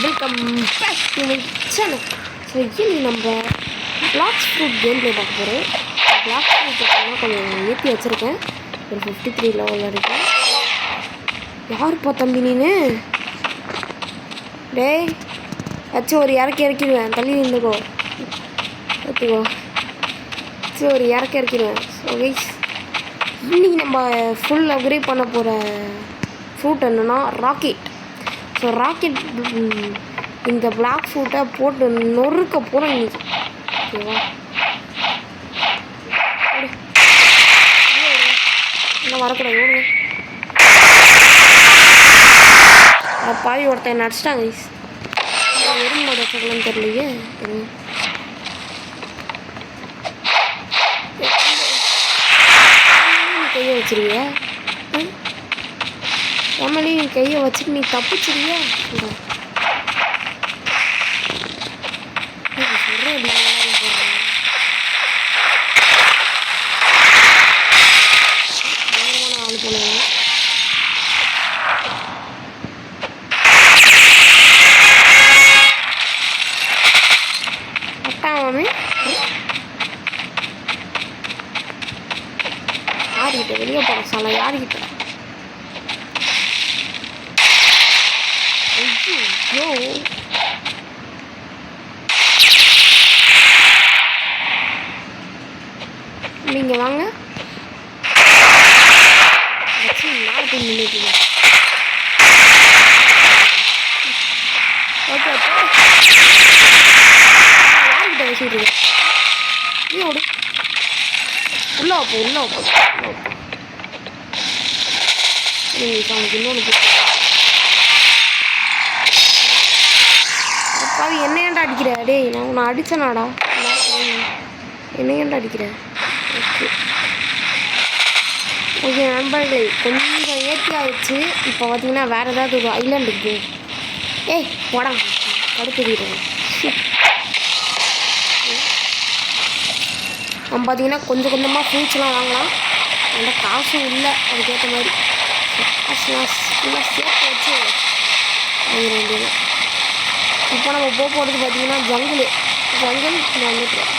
Welcome back to my channel. So இன்னைக்கு நம்ம blocks fruit game play பார்க்க போகிறோம். பிளாக்ஸ் ஃப்ரூட் பார்த்தீங்கன்னா கொஞ்சம் ஏற்றி வச்சுருக்கேன். ஒரு 53 லெவலில் இருக்கேன். யாருப்பா தம்பி நீனு? டேய் வச்சு ஒரு இறக்கிடுவேன். தள்ளி நின்றுக்கோ எடுத்துக்கோ. சரி ஒரு இறக்கிடுவேன். ஸோ கைஸ் இன்றைக்கி நம்ம ஃபுல் அப்கிரேட் பண்ண போகிற ஃப்ரூட் என்னென்னா ராக்கெட். ஸோ ராக்கெட் இந்த பிளாக் ஃப்ரூட்டை போட்டு நொறுக்க போகிறோம் இன்னைக்கு. ஓகேவா? இன்னும் வரக்கூடாது. ஓடுங்க. பாவி ஒருத்தன் நடிச்சிட்டாங்க. எறும்போட சொல்லணும்னு தெரியலையே. கையை வச்சிருவியா? ஏமாடி நீ கையை வச்சுட்டு நீ தப்பிச்சிருவியா? ஆள் போனேன். அட்டாமே யாருக்கிட்ட வெளியே போட சொல்ல? யாருக்கிட்ட? ஐயோ நீங்கள் வாங்க. மேலே போய் நின்றுட்டீங்க. ஓகே யார்கிட்ட வச்சுட்டு ஓடு. உள்ள வைப்போம் அவனுக்கு இன்னொன்று அப்பாவி. என்ன ஏன்டா அடிக்கிற? டேய் நான் உன்னை அடித்தனாடா. என்ன ஏன்டா அடிக்கிற? ஓகே ஓகே நண்பர்களே, கொஞ்சம் ஏற்றி ஆயிடுச்சு. இப்போ பார்த்தீங்கன்னா வேறு ஏதாவது ஒரு ஐலாண்ட் இருக்குது. ஏய் போடா படுத்துக்கிறேன். நம்ம பார்த்தீங்கன்னா கொஞ்சம் கொஞ்சமாக ஃப்ரூட்ஸ்லாம் வாங்கலாம். அந்த காசும் இல்லை அதுக்கேற்ற மாதிரி. காசுலாம் ஃபுல்லாக சேர்த்து வச்சு வாங்கிட வேண்டியது. இப்போ நம்ம போகிறது பார்த்தீங்கன்னா ஜங்கிள் வந்துட்டுருக்கோம்.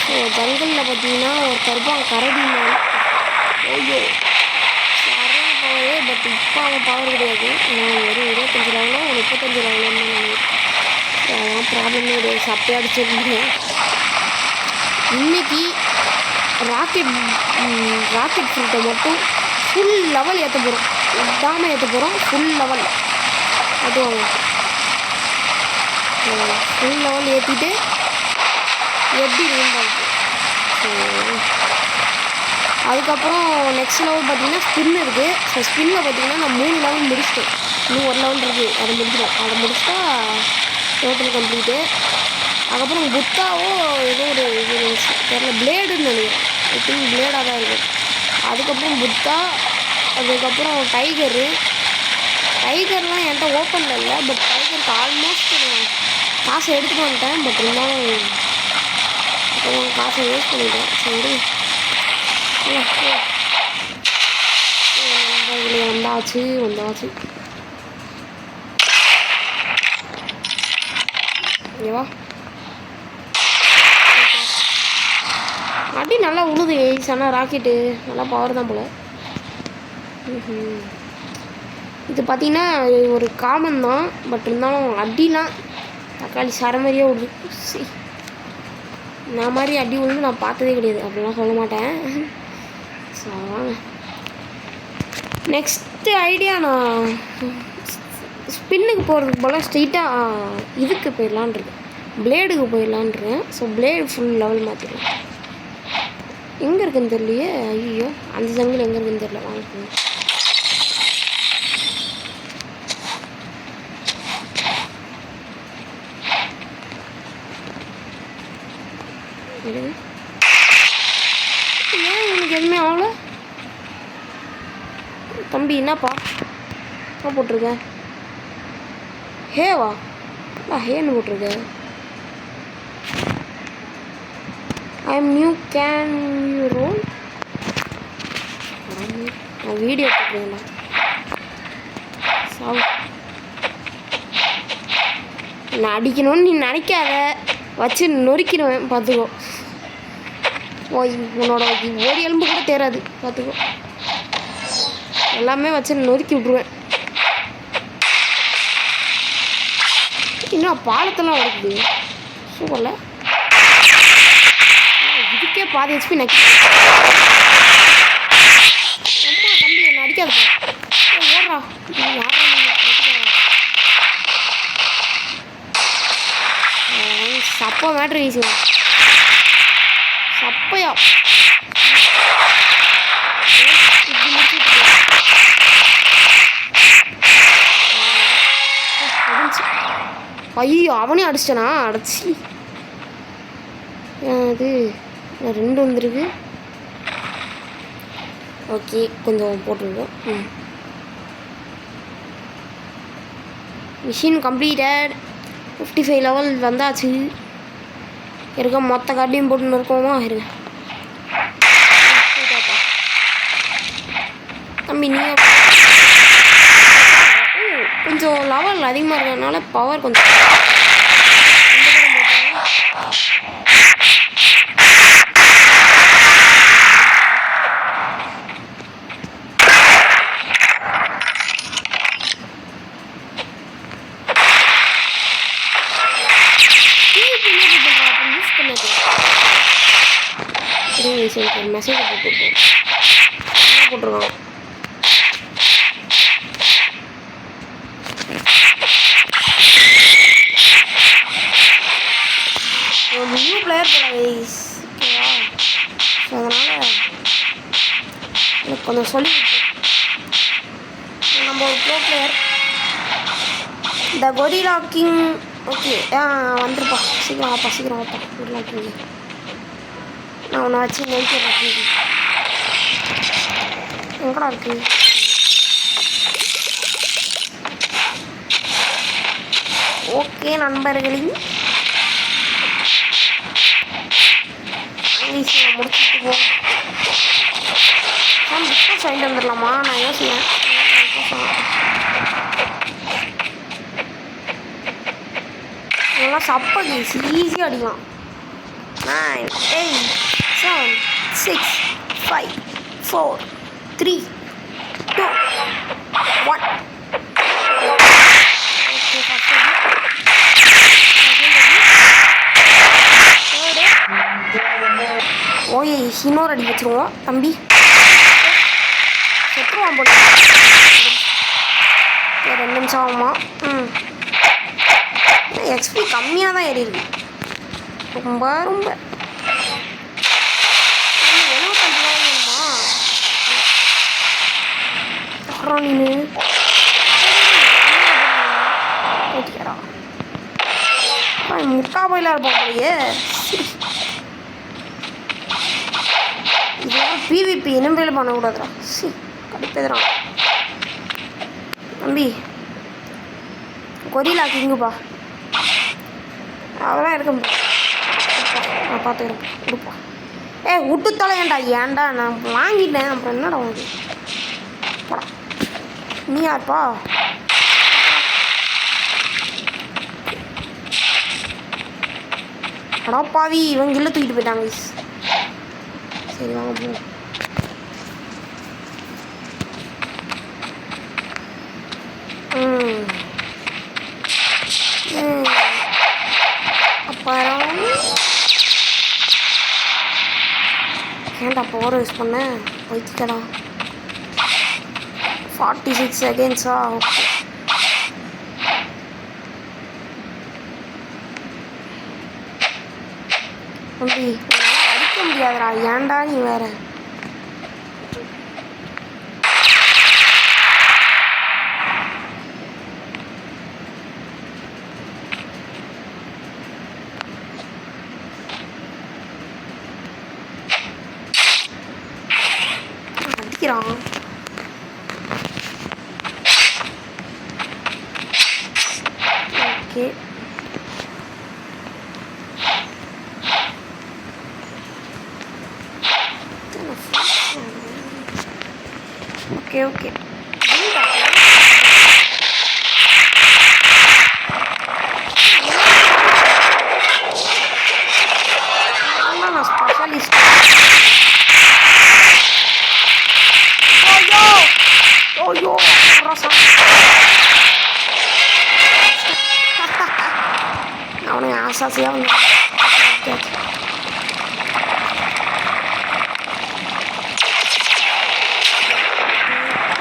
ஸோ ஜங்கிளில் பார்த்தீங்கன்னா ஒரு கருப்பான் கரடி மாதிரி. ஐயோ சரியான பவரு. பட் இப்போ அவன் பவர் கிடையாது. ஒரு 25 லெவலோ 35 லெவலோன்னு அதெல்லாம் ப்ராப்ளமே கிடையாது. சப்பையாக அடிச்சிருந்தேன். இன்றைக்கி ராக்கெட் ஃப்ரூட்டை மட்டும் ஃபுல் லெவல் ஏற்ற போகிறோம். விடாமல் ஏற்ற போகிறோம். ஃபுல் லெவல் அதுவாங்க. ஃபுல் லெவல் ஏற்றிட்டு எப்படி இருந்தாங்க. ஸோ அதுக்கப்புறம் நெக்ஸ்ட் லெவல் பார்த்திங்கன்னா ஸ்பின் இருக்குது. ஸோ ஸ்பின்னில் பார்த்திங்கன்னா நான் 3 லெவல் முடிச்சிட்டேன். இன்னும் 1 லெவல் இருக்குது. அதை முடிச்சிடும். அதை முடிச்சிட்டா டோட்டல் கம்ப்ளீட்டு. அதுக்கப்புறம் புத்தாவோ ஏதோ ஒரு இது இருந்துச்சு தெரியல, பிளேடுன்னு நினைக்கிறேன். ஐ திங்க் பிளேடாக தான் இருக்குது. அதுக்கப்புறம் புத்தா, அதுக்கப்புறம் டைகர்லாம் என்கிட்ட ஓப்பனில் இல்லை. பட் டைகருக்கு ஆல்மோஸ்ட் காசை எடுத்துகிட்டு வந்துட்டேன். பட் இருந்தாலும் காசை வேஸ்ட் பண்ணிட்டேன். சரி வந்தாச்சு. ஓகேவா? அடி நல்லா உழுது எய்ஸ். ஆனால் ராக்கெட்டு நல்லா பவர் தான் போல். இது பார்த்தீங்கன்னா ஒரு காமன் தான். பட் இருந்தாலும் அடிலாம் தக்காளி சர மாதிரியே விடுது. நான் மாதிரி அடி விழுந்து நான் பார்த்ததே கிடையாது. அப்படிலாம் சொல்ல மாட்டேன். ஸோ நெக்ஸ்ட்டு ஐடியா நான் ஸ்பின்னுக்கு போகிறதுக்கு போல் ஸ்ட்ரெயிட்டாக இதுக்கு போயிடலான்ருக்கேன். பிளேடுக்கு போயிடலான்ருக்கேன். ஸோ பிளேடு ஃபுல் லெவல் மாற்றிடலாம். எங்கே இருக்குன்னு தெரியலையே. ஐயோ அந்த ஜங்கிள் எங்கே இருக்குன்னு தெரியல. வாங்கிக்கோங்க. ஏன் எனக்கு எதுவுமே ஆகல? தம்பி என்னப்பா போட்டிருக்க? ஹேவா? ஹேன்னு போட்டிருக்க. ஐ எம் நியூ கேன் யூ ரோல். நான் வீடியோ எடுத்துக்கிறேங்களா? சாவு நான் அடிக்கணும்னு நீ நினைக்காத, வச்சு நொறுக்கிடுவேன் பார்த்துக்கோ. ஓய் உன்னோட ஒரு எலும்பு கூட தேராது பார்த்துக்கோ. எல்லாமே வச்சு நொறுக்கி விட்ருவேன். இன்னும் பாலத்தெல்லாம் வருது சூப்பர்ல. இதுக்கே பாதி ஹெச்பி நக்கி. அம்மா தம்பி என்ன அடிக்காத ஓடுறா. சப்பா மேட்ரு வீசுங்க சப்பையா. இப்படி முடிச்சுட்டு ஐயோ அவனையும் அடிச்சிட்டனா. அடிச்சு அது 2 வந்துருக்கு. ஓகே கொஞ்சம் போட்டுருக்கோம். Machine completed. 55 லெவல் வந்தாச்சு. இருக்க மொத்த கார்டையும் போட்டுன்னு இருக்கோமா. இருங்க தம்பி நீ கொஞ்சம் லெவல் அதிகமாக இருக்கிறதுனால பவர் கொஞ்சம் மெசேஜ் போட்டுருக்கோம். நியூ பிளேயர் போல கைஸ். ஓகேவா, அதனால் எனக்கு கொஞ்சம் சொல்லி நம்ம ஒரு ப்ரோ பிளேயர் த கொரில்லா கிங். ஓகே வந்துருப்பா சீக்கிரம் வாப்பா சீக்கிரம் வாப்பா. கொரில்லா கிங் நான் ஒன்று வச்சு நெய்க்கிறேன். எங்கடா இருக்கு? ஓகே நண்பர்களின் முடிச்சுட்டு போ. பிஸ்கட் வாங்கிட்டு வந்துடலாமா? நான் யோசிக்கிறேன். நல்லா சப்படி ஈஸியாக அடிக்கலாம். 9 8 7 6 5 4 3 2 1. ஓகே ஃபஸ்ட் ஓய் இன்னொரு அடி வச்சுருவோம் தம்பி. செத்துருவான் போல. 2 நிமிஷம் ஆகுமா? எக்ஸ்பி கம்மியாக தான் ஏறி இருக்கு. ரொம்ப ரொம்ப 75 வேணுமா? அப்புறம் நீ ஓகேடா முக்கா போயிலாம் இருப்போம் போலையே. இதெல்லாம் பிவிபி இனிமேல் பண்ணக்கூடாதுடா. கடுப்பேதுறான் தம்பி. கொரில்லா கிங்குப்பா அதெல்லாம் இருக்க முடியாது. நான் பார்த்துக்கிறேன் கொடுப்பா. விட்டு தொலையேண்டா. ஏன்டா நான் வாங்கிட்டேன் அப்புறம் என்னடா வாங்கி போடா. நீ யாருப்பா? அடாப்பாவி இவங்க இல்லை தூக்கிட்டு போயிட்டாங்க. சரி வாங்க போ. அப்புறம் ஏன்டா பவர் யூஸ் பண்ண வைக்கடா. 46 செகண்ட்ஸா? ஓகே தம்பி அடிக்க முடியாதுடா. ஏன்டா நீ வேற அடிக்கிறான். ஓகே ஓகே ஓகே ஆசாசியாக வந்து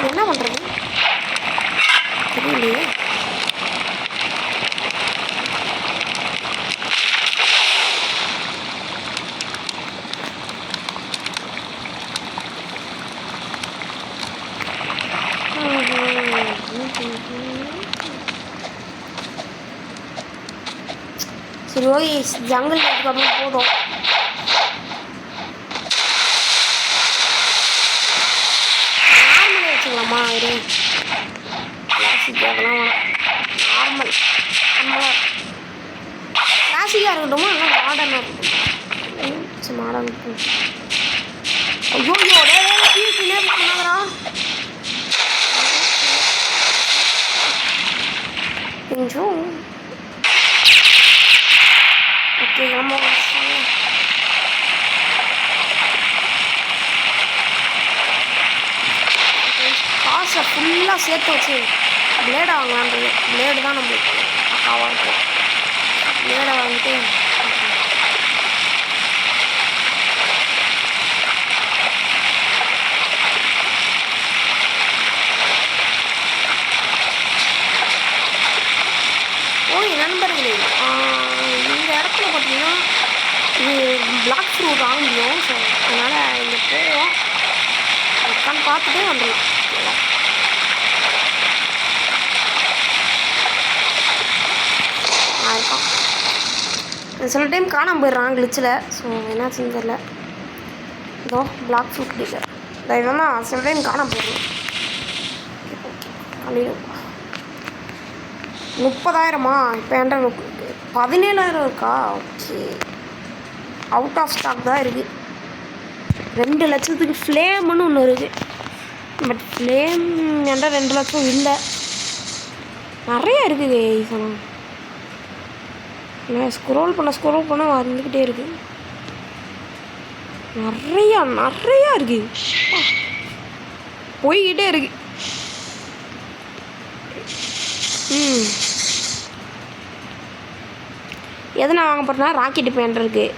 என்ன பண்ணுறது தெரியலையே. சரி ஓகே, ஜங்கிள் அதுக்கப்புறம் போதும். நார்மலே வச்சுக்கலாமா? இது கிளாசிக் அதெல்லாம் வேணாம், நார்மல் நம்ம கிளாசிக்காக இருக்கட்டும், இல்லை மாடர்னாக இருக்கட்டும். சரி மாடர்ன் இருக்கும். ஐயோ கீழே பண்ணாதரா கொஞ்சம். ஓகே நம்ம காசை ஃபுல்லாக சேர்த்து வச்சு பிளேடை வாங்கலான்றது. பிளேடு தான் நம்மளுக்கு பக்காவாக இருக்கும். பிளேடை வாங்கிட்டு நண்பர்களே, இந்த இடத்துல பார்த்தீங்கன்னா இது பிளாக் ஃப்ரூட் வாங்க முடியும். ஸோ அதனால் இங்கே போவோம், உட்காந்து பார்த்துட்டே வந்துடலாம். இருக்கான் சில டைம் காணாமல் போயிடுறான் கிளிச்சில். ஸோ என்னாச்சுன்னு தெரியல. இதோ பிளாக் ஃப்ரூட் டீச்சர் இதெல்லாம் சில டைம் காணாமல் போயிடுறோம். 30,000மா? இப்போ என்கிட்ட 17,000 இருக்கா? ஓகே, அவுட் ஆஃப் ஸ்டாக் தான் இருக்குது. 2 லட்சத்துக்கு ஃப்ளேம்னு ஒன்று இருக்குது. பட் ஃப்ளேம் என்கிட்ட 2 லட்சம் இல்லை. நிறையா இருக்குது. இதெல்லாம் நான் ஸ்க்ரோல் பண்ண வந்துக்கிட்டே இருக்குது. நிறையா இருக்குது, போய்கிட்டே இருக்குது. எது நான் வாங்க போகிறேன்னா ராக்கெட்டு பேண்ட் இருக்குது.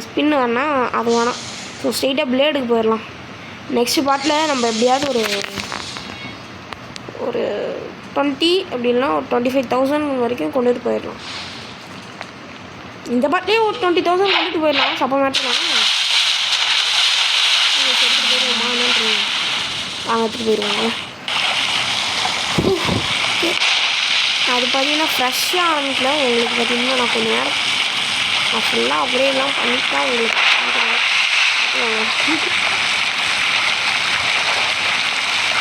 ஸ்பின்னு வேணால் அது வேணாம். ஸோ ஸ்ட்ரெயிட்டாக பிளேடுக்கு போயிடலாம். நெக்ஸ்ட் பார்ட்டில் நம்ம எப்படியாவது ஒரு 20 அப்படி இல்லைனா ஒரு 25,000 வரைக்கும் கொண்டுட்டு போயிடலாம். இந்த பார்ட்லேயே ஒரு 20,000 கொண்டுட்டு போயிடலாம். சப்ப மேட்டர் தான் எடுத்துகிட்டு போயிடுவோமா? என்னன்றீங்க? வாங்க எடுத்துகிட்டு போயிடுவாங்க. அது பார்த்தீங்கன்னா ஃப்ரெஷ்ஷாக ஆரம்பிக்கல. உங்களுக்கு பார்த்தீங்கன்னா நான் கொஞ்சம் நேரம் ஃபுல்லாக அப்படியேலாம் பண்ணிட்டு தான் உங்களுக்கு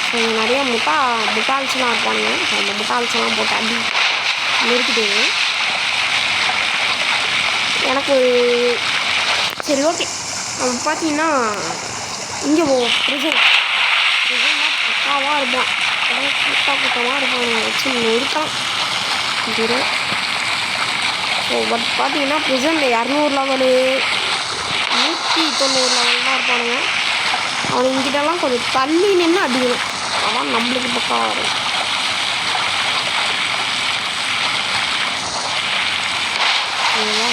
ஸோ நிறைய முட்டாள்ஸ்லாம் இருப்பானுங்க. ஸோ அந்த முட்டாள்ஸ்லாம் போட்டு அடி நிறுத்திட்டேங்க. எனக்கு சரி ஓகே, நம்ம பார்த்தீங்கன்னா இங்கே போவோம். ப்ரிசன் தான் பக்காவாக இருப்பான். கூட்டமாக இருப்பாங்க வச்சு இருக்கான். ஸோ பட் பார்த்தீங்கன்னா ப்ரிசனில் 200 லெவலு 190 லெவல்லாம் இருப்பானுங்க. அவன் இங்கிட்டலாம் கொஞ்சம் தள்ளி நின்று அடிக்கணும். அவன் நம்மளுக்கு பக்கம் வரும். சரிங்களா?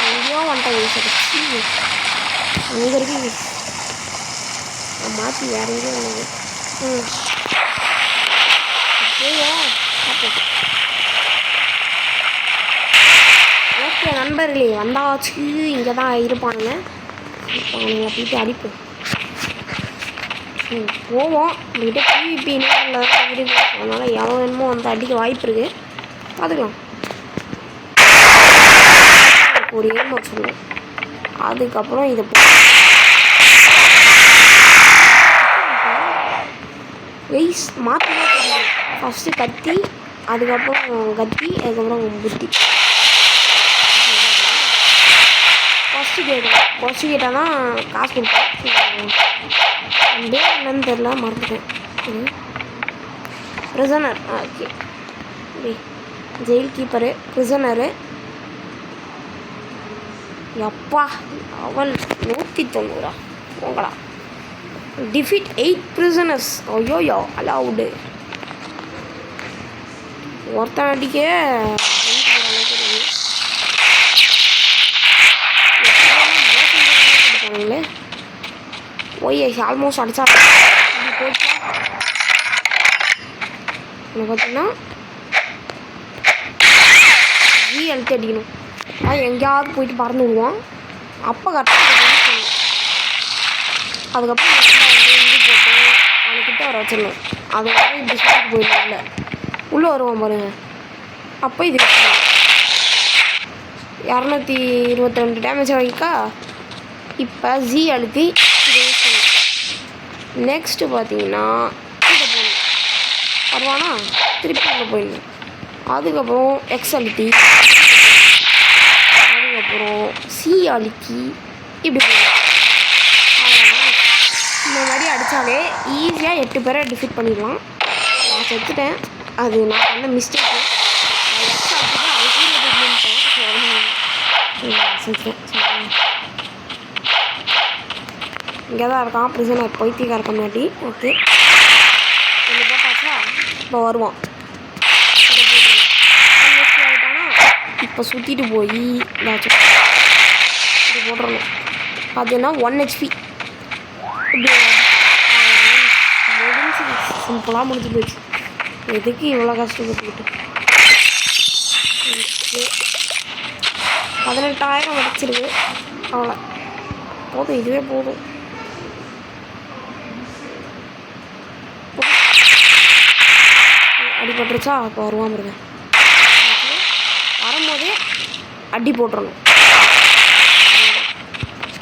எங்கேயோ வந்துட்டேன் சார். அங்கே இருக்கு மாற்றி வேற எங்கேயோ வந்தாங்க. ஓகே நண்பர்களே, வந்தாச்சு. இங்கே தான் இருப்பானுங்க. இப்போ அவனுங்களை போயிட்டு அடிப்போம். போவோம். நம்மகிட்ட PVP நேரில் தான் இருக்குது. அதனால் எவ்வளோ வேணுமோ வந்து அடிக்க வாய்ப்பு இருக்குது. பார்த்துக்கலாம். ஒரு ஏம் சொல்லுவோம். அதுக்கப்புறம் இதை வெய்ஸ் மாற்றி தெரியும். ஃபஸ்ட்டு கத்தி, அதுக்கப்புறம் அதுக்கப்புறம் புத்தி. ஃபஸ்ட்டு கேட்டால் தான் காசு கொடுப்பேன். பேர் என்னன்னு தெரில, மறந்துட்டேன். Prisoner. Okay, jail keeper, prisoner. எப்பா அவள் 190 போங்கடா. Defeat 8 prisoners. ஐயோயோ அலவுடு. ஒருத்தன் அடிக்க ஒய்எஸ் ஆல்மோஸ்ட் அடிச்சா போச்சா. என்ன பார்த்தீங்கன்னா அழுத்தி அடிக்கணும். எங்கேயாவது போயிட்டு பறந்து விடுவான். அப்போ கரெக்டாக அதுக்கப்புறம் இஞ்சி போட்டு அவனுக்கிட்ட வர வச்சிடணும். அது வந்து இப்படி சொல்லிட்டு போயிடலாம். இல்லை உள்ளே வருவான் பாருங்க. அப்போ இது 222 டேமேஜ் வாங்கிக்கா. இப்போ ஜி அழுத்தி இதை யூஸ் பண்ணணும். நெக்ஸ்ட்டு பார்த்தீங்கன்னா இதை போடணும். வருவானா திருப்பி உள்ளே போயிடணும். அதுக்கப்புறம் எக்ஸ் அழுத்தி, அதுக்கப்புறம் சி அழுத்தி இப்படி போயிடணும். இந்த மாதிரி அடித்தாலே ஈஸியாக 8 பேரை டிஃபீட் பண்ணிடலாம். நான் செத்துட்டேன். அது நான் பண்ண மிஸ்டேக்கு. செத்துட்டேன். இங்கே தான் இருக்கான் ப்ரிசனர் பைத்தியக்கார கம்மியாட்டி. ஓகே கொஞ்சம் போட்டாச்சா. இப்போ வருவான். ஆகிட்டானா இப்போ சுற்றிட்டு போய் ஏதாச்சும் இப்படி போட்டுடணும். அதுனா 1 HP. இப்படி முடிஞ்சு சிம்பிளாக முடிஞ்சு போச்சு. எதுக்கு இவ்வளோ கஷ்டப்பட்டுக்கிட்டு. 18,000 வச்சிருக்கு. அவ்வளோ போதும். இதுவே போதும். அடிபட்டுருச்சா. இப்போ வருவான் பாருங்க. வரும்போதே அடி போட்டுடணும்.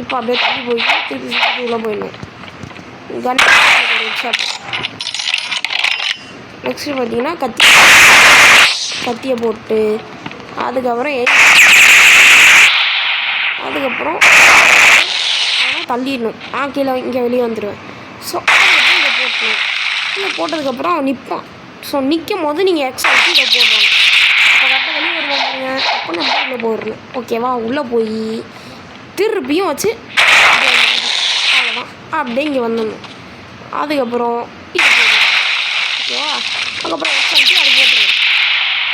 இப்போ அப்படியே தள்ளி போய் திருப்பி சுற்றி உள்ளே போயிடணும். கன் ஷாட். நெக்ஸ்ட்டு பார்த்தீங்கன்னா கத்தியை போட்டு அதுக்கப்புறம் அதுக்கப்புறம் தள்ளிடணும். கீழே இங்கே வெளியே வந்துடுவேன். ஸோ அதுக்கப்புறம் இதை போட்டணும். இதை போட்டதுக்கப்புறம் நிற்பான். ஸோ நிற்கும் போது நீங்கள் எக்ஸ்ட்ரா வச்சு இதை போடணும். அப்போ கரெக்டாக வெளியே வருவோம் பாருங்க. அப்போ நம்ம உள்ளே போயிடணும். ஓகேவா. உள்ளே போய் திருப்பியும் வச்சு அவ்வளோதான். அப்படியே இங்கே வந்துடணும். அதுக்கப்புறம் இது போடணும். ஓகேவா. அதுக்கப்புறம் எக்ஸ்ட்ரா வச்சு அது போட்டுருணும்.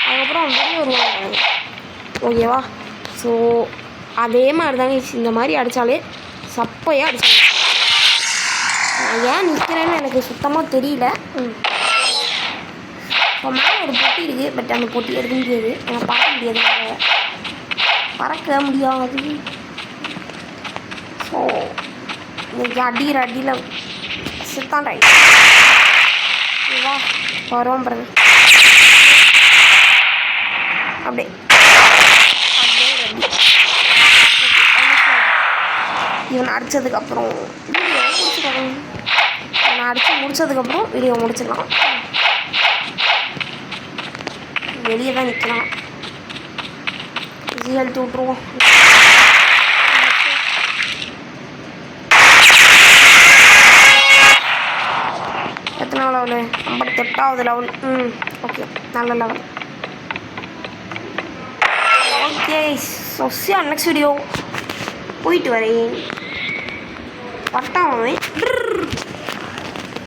அதுக்கப்புறம் வெளியே வருவாங்க. ஓகேவா. ஸோ அதே மாதிரி தாங்க. இந்த மாதிரி அடித்தாலே சப்பையாக அடிச்சாங்க. நான் ஏன் நிற்கிறேன்னு எனக்கு சுத்தமாக தெரியல. இப்போ மேலே ஒரு பொட்டி இருக்குது. பட் அந்த பொட்டி எடுக்க முடியாது. எனக்கு பறக்க முடியாது. பறக்க முடியாது. ஸோ இன்னைக்கு அடியில் சித்தான் ரைட். ஓகேவா. வருவோம் பாருங்க. அப்படியே ரெடி. இவனை அடித்ததுக்கப்புறம் வீடியோ முடிச்சுக்கலாம். இவனை அடித்து முடித்ததுக்கப்புறம் வீடியோ முடிச்சிடலாம். வெளியே தான் நிற்கலாம். எழுத்து விட்ருவோம். எத்தனை லெவலு? 58வது லெவல். ஓகே நல்ல level. Okay so next video போயிட்டு வரேன். பட்டாமே